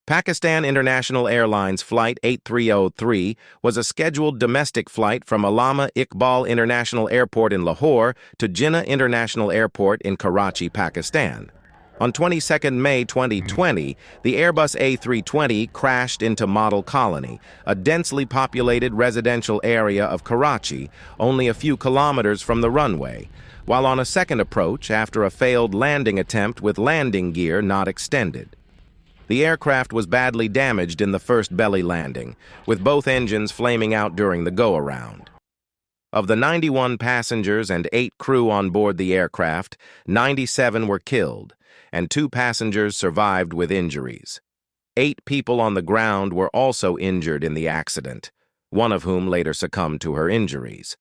Pakistan International Airlines Flight 8303 was a scheduled domestic flight from Allama Iqbal International Airport in Lahore to Jinnah International Airport in Karachi, Pakistan. On 22 May 2020, the Airbus A320 crashed into Model Colony, a densely populated residential area of Karachi, only a few kilometers from the runway, while on a second approach after a failed landing attempt with landing gear not extended. The aircraft was badly damaged in the first belly landing, with both engines flaming out during the go-around. Of the 91 passengers and 8 crew on board the aircraft, 97 were killed, and 2 passengers survived with injuries. 8 people on the ground were also injured in the accident, one of whom later succumbed to her injuries.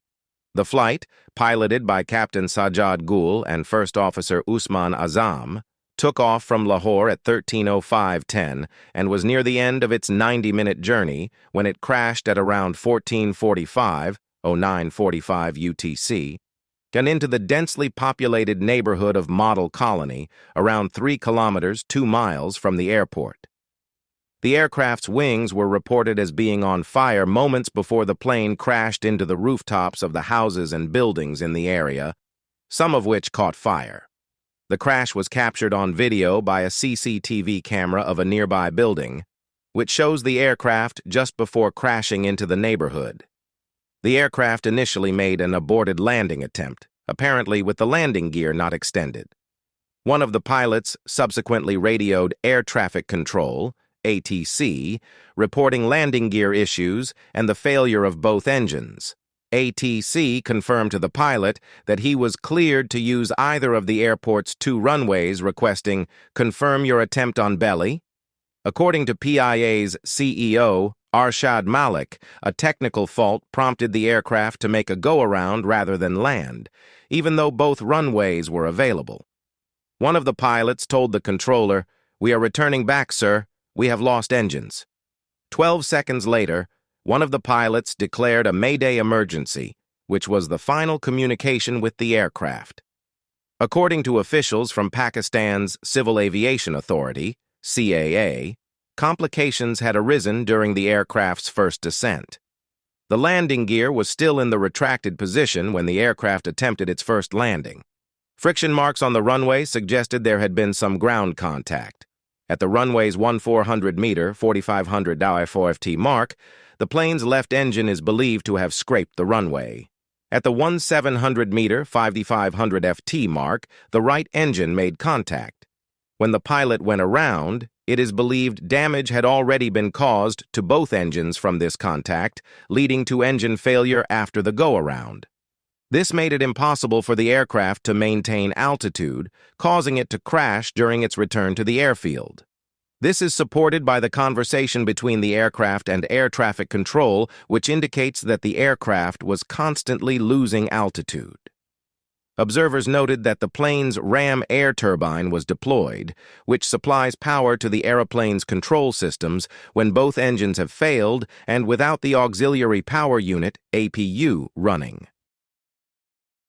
The flight, piloted by Captain Sajjad Gul and First Officer Usman Azam, took off from Lahore at 13:05:10 and was near the end of its 90-minute journey when it crashed at around 14:45, 09:45 UTC, and into the densely populated neighborhood of Model Colony, around 3 kilometers, 2 miles from the airport. The aircraft's wings were reported as being on fire moments before the plane crashed into the rooftops of the houses and buildings in the area, some of which caught fire. The crash was captured on video by a CCTV camera of a nearby building, which shows the aircraft just before crashing into the neighborhood. The aircraft initially made an aborted landing attempt, apparently with the landing gear not extended. One of the pilots subsequently radioed Air Traffic Control, ATC, reporting landing gear issues and the failure of both engines. ATC confirmed to the pilot that he was cleared to use either of the airport's 2 runways, requesting, "Confirm your attempt on belly." According to PIA's CEO, Arshad Malik, a technical fault prompted the aircraft to make a go-around rather than land, even though both runways were available. One of the pilots told the controller, "We are returning back, sir. We have lost engines." 12 seconds later, one of the pilots declared a Mayday emergency, which was the final communication with the aircraft. According to officials from Pakistan's Civil Aviation Authority, CAA, complications had arisen during the aircraft's first descent. The landing gear was still in the retracted position when the aircraft attempted its first landing. Friction marks on the runway suggested there had been some ground contact. At the runway's 1400-meter, 4500 IFOFT mark, the plane's left engine is believed to have scraped the runway. At the 1700-meter, 5500 FT mark, the right engine made contact. When the pilot went around, it is believed damage had already been caused to both engines from this contact, leading to engine failure after the go-around. This made it impossible for the aircraft to maintain altitude, causing it to crash during its return to the airfield. This is supported by the conversation between the aircraft and air traffic control, which indicates that the aircraft was constantly losing altitude. Observers noted that the plane's ram air turbine was deployed, which supplies power to the aeroplane's control systems when both engines have failed and without the auxiliary power unit, APU, running.